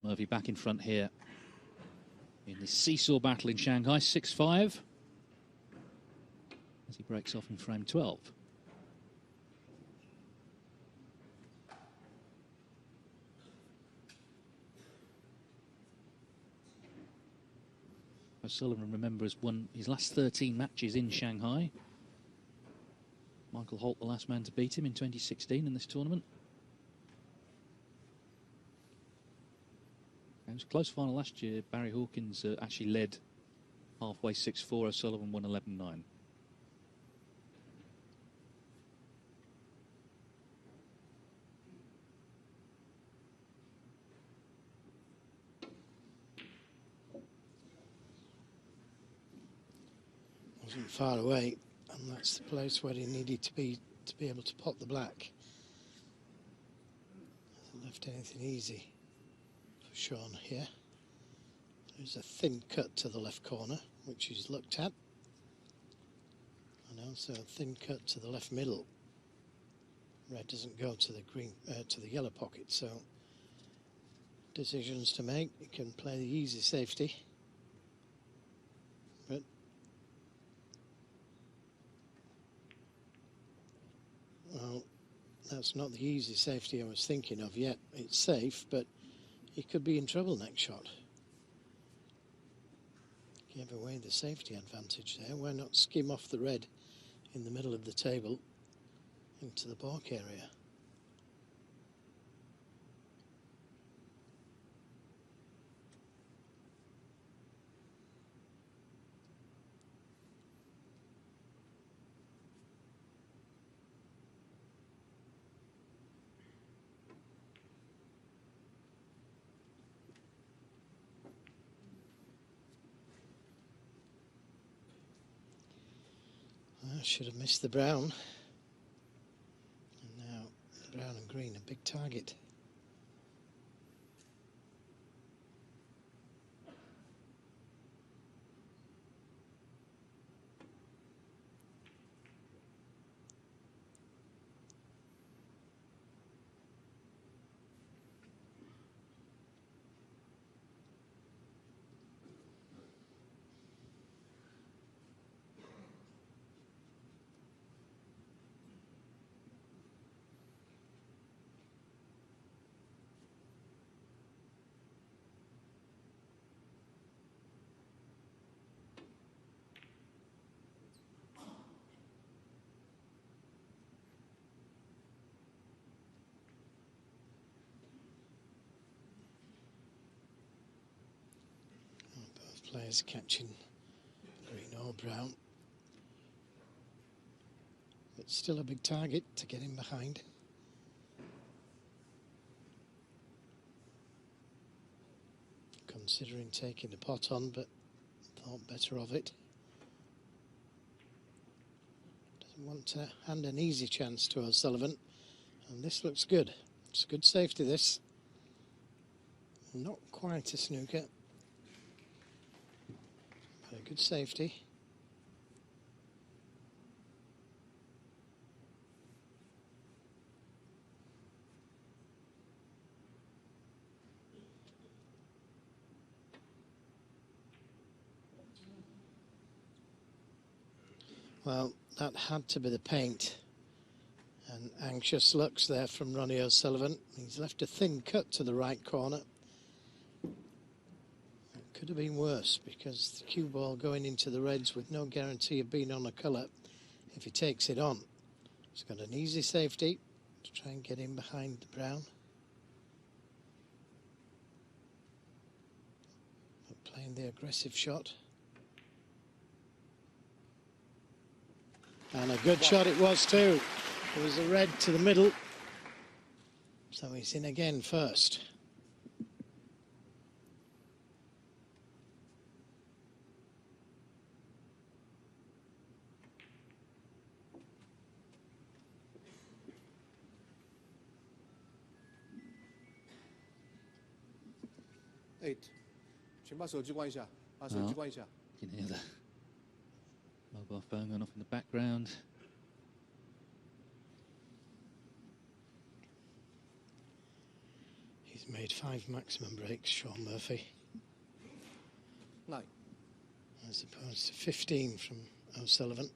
Murphy back in front here in the seesaw battle in Shanghai, 6-5, as he breaks off in frame 12. O'Sullivan, remember, has won his last 13 matches in Shanghai. Michael Holt, the last man to beat him in 2016 in this tournament. It was a close final last year. Barry Hawkins actually led halfway 6-4. O'Sullivan won 11-9. Wasn't far away, and that's the place where he needed to be able to pot the black. Hasn't left anything easy for Shaun here. There's a thin cut to the left corner, which he's looked at, and also a thin cut to the left middle. Red doesn't go to the green, to the yellow pocket, so decisions to make. He can play the easy safety, but well, that's not the easy safety I was thinking of yet. It's safe, but he could be in trouble next shot. Gave away the safety advantage there. Why not skim off the red in the middle of the table into the balk area? I should have missed the brown. And now the brown and green, a big target. Players catching green or brown, but still a big target to get in behind. Considering taking the pot on, but thought better of it. Doesn't want to hand an easy chance to O'Sullivan, and this looks good. It's good safety, this. Not quite a snooker. A good safety. Well, that had to be the paint. And anxious looks there from Ronnie O'Sullivan. He's left a thin cut to the right corner. Could have been worse, because the cue ball going into the reds with no guarantee of being on a colour. If he takes it on, he's got an easy safety to try and get in behind the brown. But playing the aggressive shot. And a good shot it was too. It was a red to the middle. So he's in again first. You can hear the mobile phone going off in the background. He's made 5 maximum breaks, Shaun Murphy, 9. as opposed to 15 from O'Sullivan.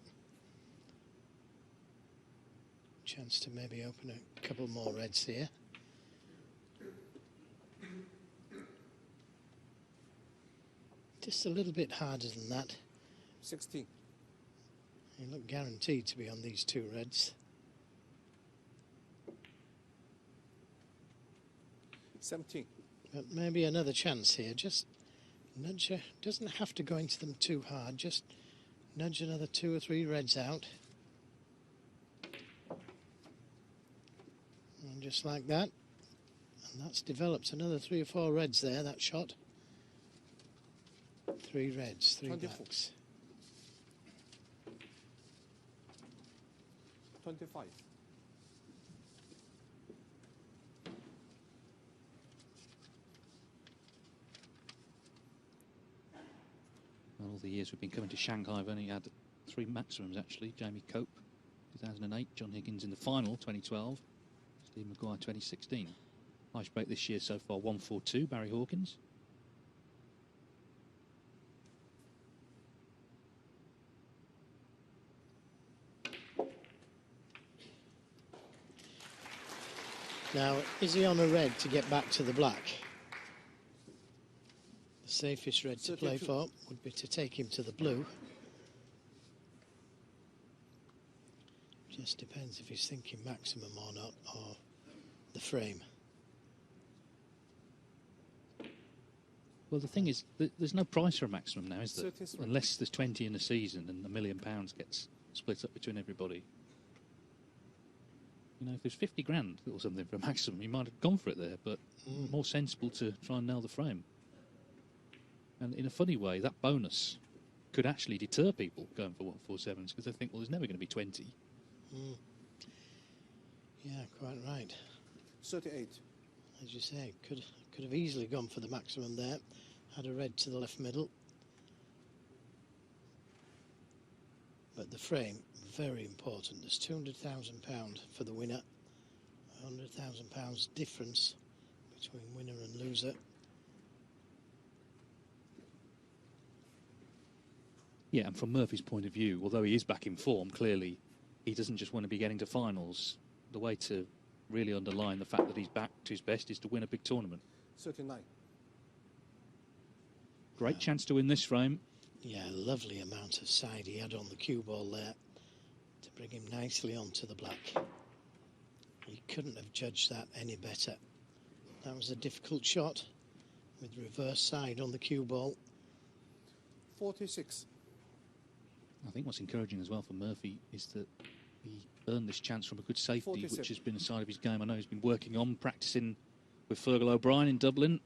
Chance to maybe open a couple more reds here. Just a little bit harder than that. 16. You look guaranteed to be on these 2 reds. 17. But maybe another chance here. Just nudge her. Doesn't have to go into them too hard. Just nudge another 2 or 3 reds out. And just like that. And that's developed another 3 or 4 reds there, that shot. 3 reds, 3 24. blacks. 25. Well, all the years we've been coming to Shanghai, I've only had 3 maximums actually. Jamie Cope, 2008. John Higgins in the final, 2012. Steve Maguire, 2016. Highest break this year so far, 142. Barry Hawkins. Now, is he on a red to get back to the black? The safest red to play for would be to take him to the blue. Just depends if he's thinking maximum or not, or the frame. Well, the thing is, there's no price for a maximum now, is there? 33. Unless there's 20 in the season and £1 million gets split up between everybody. You know, if there's 50 grand or something for a maximum, you might have gone for it there, but more sensible to try and nail the frame. And in a funny way, that bonus could actually deter people going for 147s because they think, well, there's never going to be 20. Yeah, quite right. 38. As you say, could have easily gone for the maximum there. Had a red to the left middle. But the frame, very important. There's £200,000 for the winner. £100,000 difference between winner and loser. Yeah, and from Murphy's point of view, although he is back in form, clearly he doesn't just want to be getting to finals. The way to really underline the fact that he's back to his best is to win a big tournament. 39. Great chance to win this frame. Yeah, lovely amount of side he had on the cue ball there to bring him nicely onto the black. He couldn't have judged that any better. That was a difficult shot with reverse side on the cue ball. 46. I think what's encouraging as well for Murphy is that he earned this chance from a good safety, 47. which has been a side of his game I know he's been working on, practicing with Fergal O'Brien in Dublin.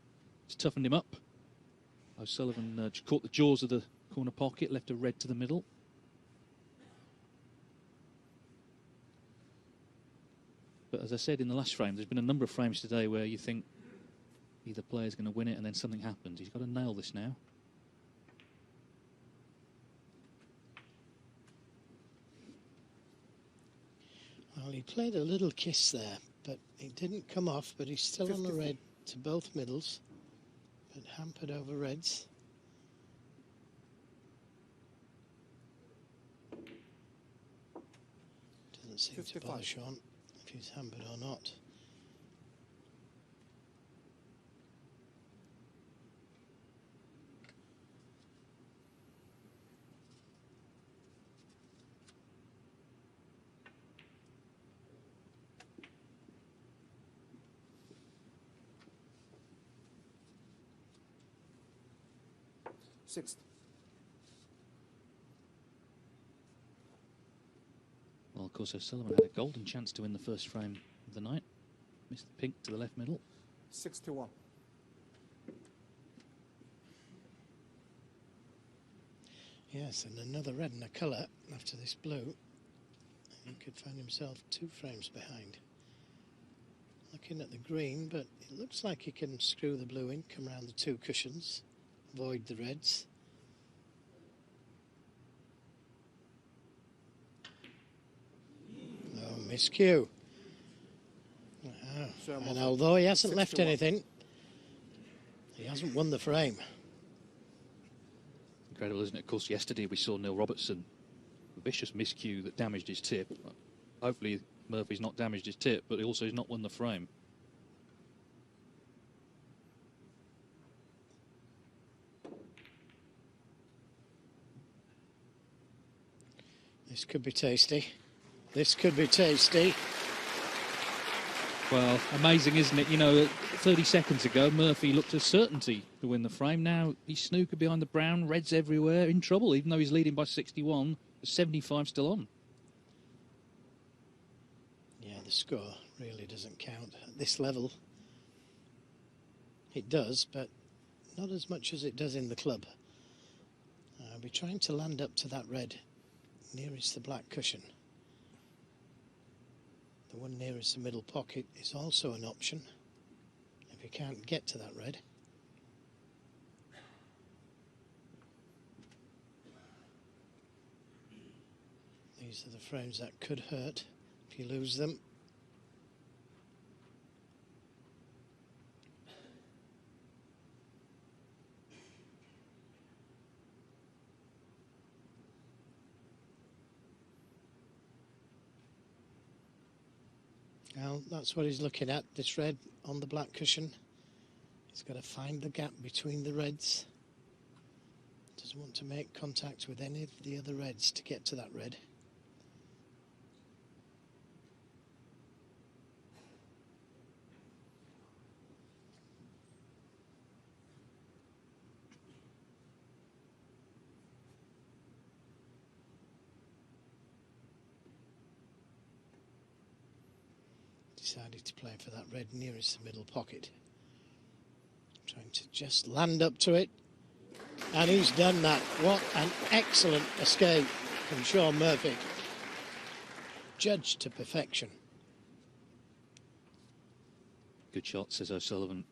It's toughened him up. O'Sullivan caught the jaws of the corner pocket, left a red to the middle. But as I said in the last frame, there's been a number of frames today where you think either player's going to win it and then something happens. He's got to nail this now. Well, he played a little kiss there, but it didn't come off, but he's still on the red to both middles, but hampered over reds. Doesn't seem 55. to bother Shaun if he's hampered or not. Sixth. Well, of course, O'Sullivan had a golden chance to win the first frame of the night. Missed the pink to the left middle. 61. Yes, and another red and a colour after this blue. He could find himself 2 frames behind. Looking at the green, but it looks like he can screw the blue in, come around the 2 cushions, avoid the reds. Oh, miscue. And although he hasn't left anything, He hasn't won the frame. Incredible, isn't it? Of course, yesterday we saw Neil Robertson, a vicious miscue that damaged his tip. Hopefully Murphy's not damaged his tip, but he also has not won the frame. This could be tasty. This could be tasty. Well, amazing, isn't it? You know, 30 seconds ago, Murphy looked a certainty to win the frame. Now he's snooker behind the brown, reds everywhere, in trouble, even though he's leading by 61. The 75 still on. Yeah, the score really doesn't count at this level. It does, but not as much as it does in the club. I'll be trying to land up to that red nearest the black cushion. The one nearest the middle pocket is also an option if you can't get to that red. These are the frames that could hurt if you lose them. Well, that's what he's looking at, this red on the black cushion. He's got to find the gap between the reds. Doesn't want to make contact with any of the other reds to get to that red. Decided to play for that red nearest the middle pocket. Trying to just land up to it. And he's done that. What an excellent escape from Shaun Murphy. Judged to perfection. Good shot, says O'Sullivan.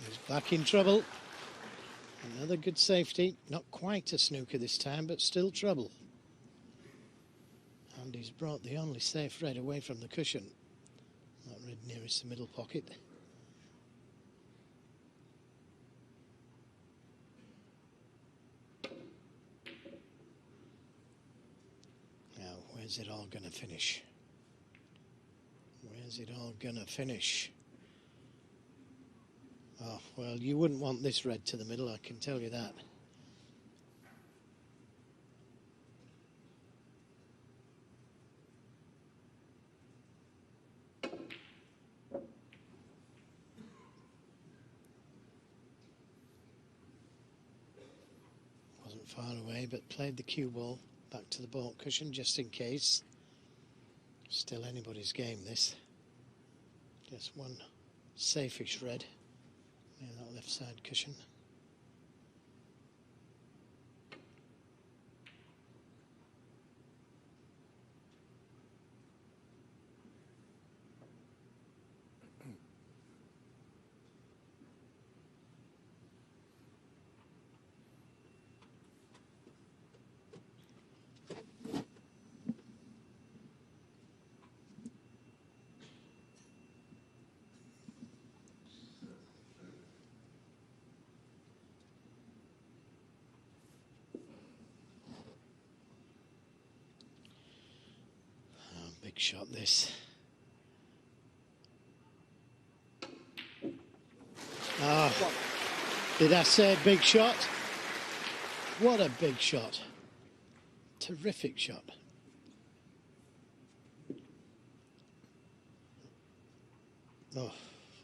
He's back in trouble. Another good safety. Not quite a snooker this time, but still trouble. And he's brought the only safe red away from the cushion. That red nearest the middle pocket. Now, where's it all going to finish? Where's it all going to finish? Oh, well, you wouldn't want this red to the middle, I can tell you that. Wasn't far away, but played the cue ball back to the ball cushion just in case. Still anybody's game, this. Just one safe-ish red. Yeah, that left side cushion. Big shot this. Ah, did I say big shot? What a big shot. Terrific shot. Oh,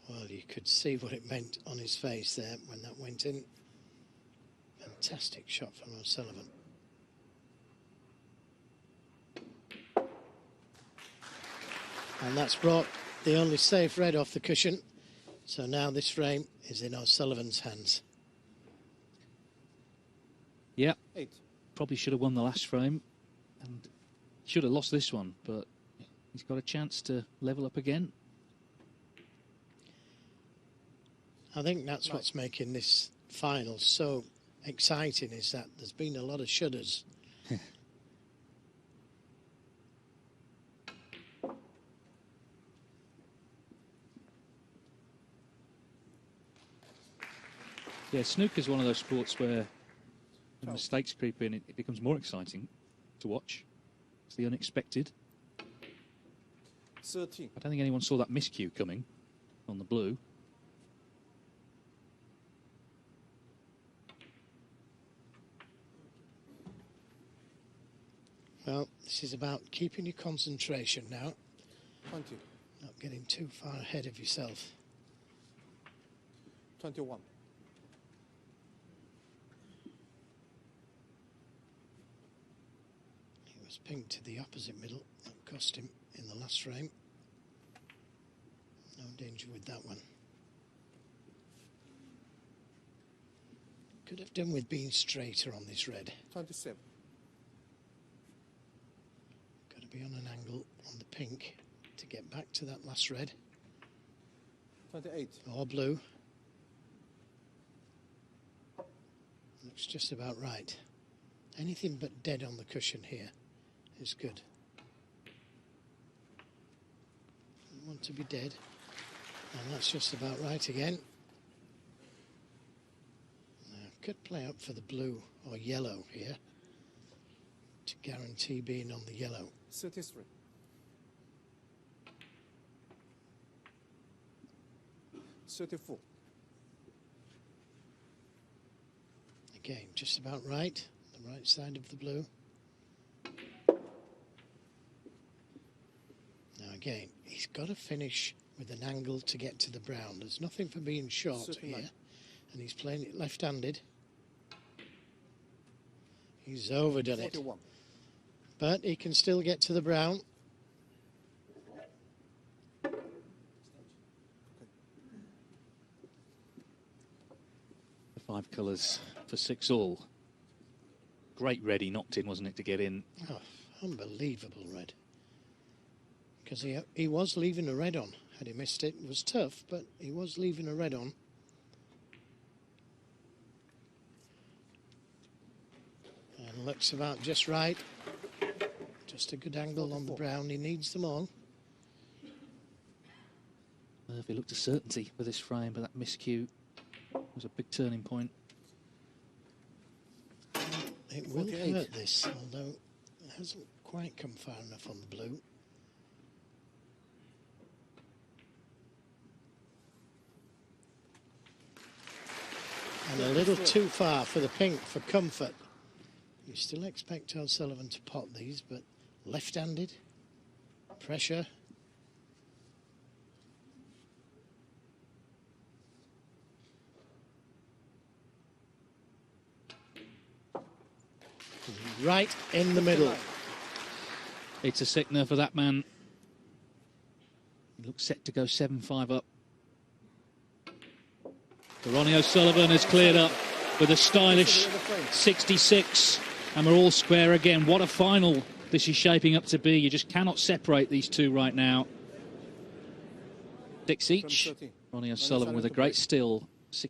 well, you could see what it meant on his face there when that went in. Fantastic shot from O'Sullivan. And that's brought the only safe red off the cushion. So now this frame is in O'Sullivan's hands. Yeah, 8. probably should have won the last frame and should have lost this one, but he's got a chance to level up again. I think that's what's making this final so exciting, is that there's been a lot of shudders. Yeah, snooker's one of those sports where when mistakes creep in, it becomes more exciting to watch. It's the unexpected. 13. I don't think anyone saw that miscue coming on the blue. Well, this is about keeping your concentration now, 20. not getting too far ahead of yourself. 21. He was pinged to the opposite middle. That cost him in the last frame. No danger with that one. Could have done with being straighter on this red. 27. Got to be on an angle on the pink to get back to that last red. 28. Or blue. Looks just about right. Anything but dead on the cushion here is good. Don't want to be dead. And that's just about right again. Now, could play up for the blue or yellow here to guarantee being on the yellow. 33. .34. Again, just about right. The right side of the blue. Now again, he's got to finish with an angle to get to the brown. There's nothing for being short 39. here. And he's playing it left-handed. He's overdone 41. it. But he can still get to the brown. The 5 colours for 6-all. Great red he knocked in, wasn't it, to get in? Oh, unbelievable red. Because he was leaving a red on. Had he missed it, it was tough, but he was leaving a red on. And looks about just right. Just a good angle on the brown. He needs them all. Murphy looked a certainty with this frame, but that miscue was a big turning point. It will 48. hurt this, although it hasn't quite come far enough on the blue. And a little too far for the pink for comfort. You still expect O'Sullivan to pot these, but left-handed, pressure. Right in the middle. It's a sickener for that man. He looks set to go 7-5 up. Ronnie O'Sullivan has cleared up with a stylish 66, and we're all square again. What a final this is shaping up to be. You just cannot separate these two right now. 6 each. Ronnie O'Sullivan with a great still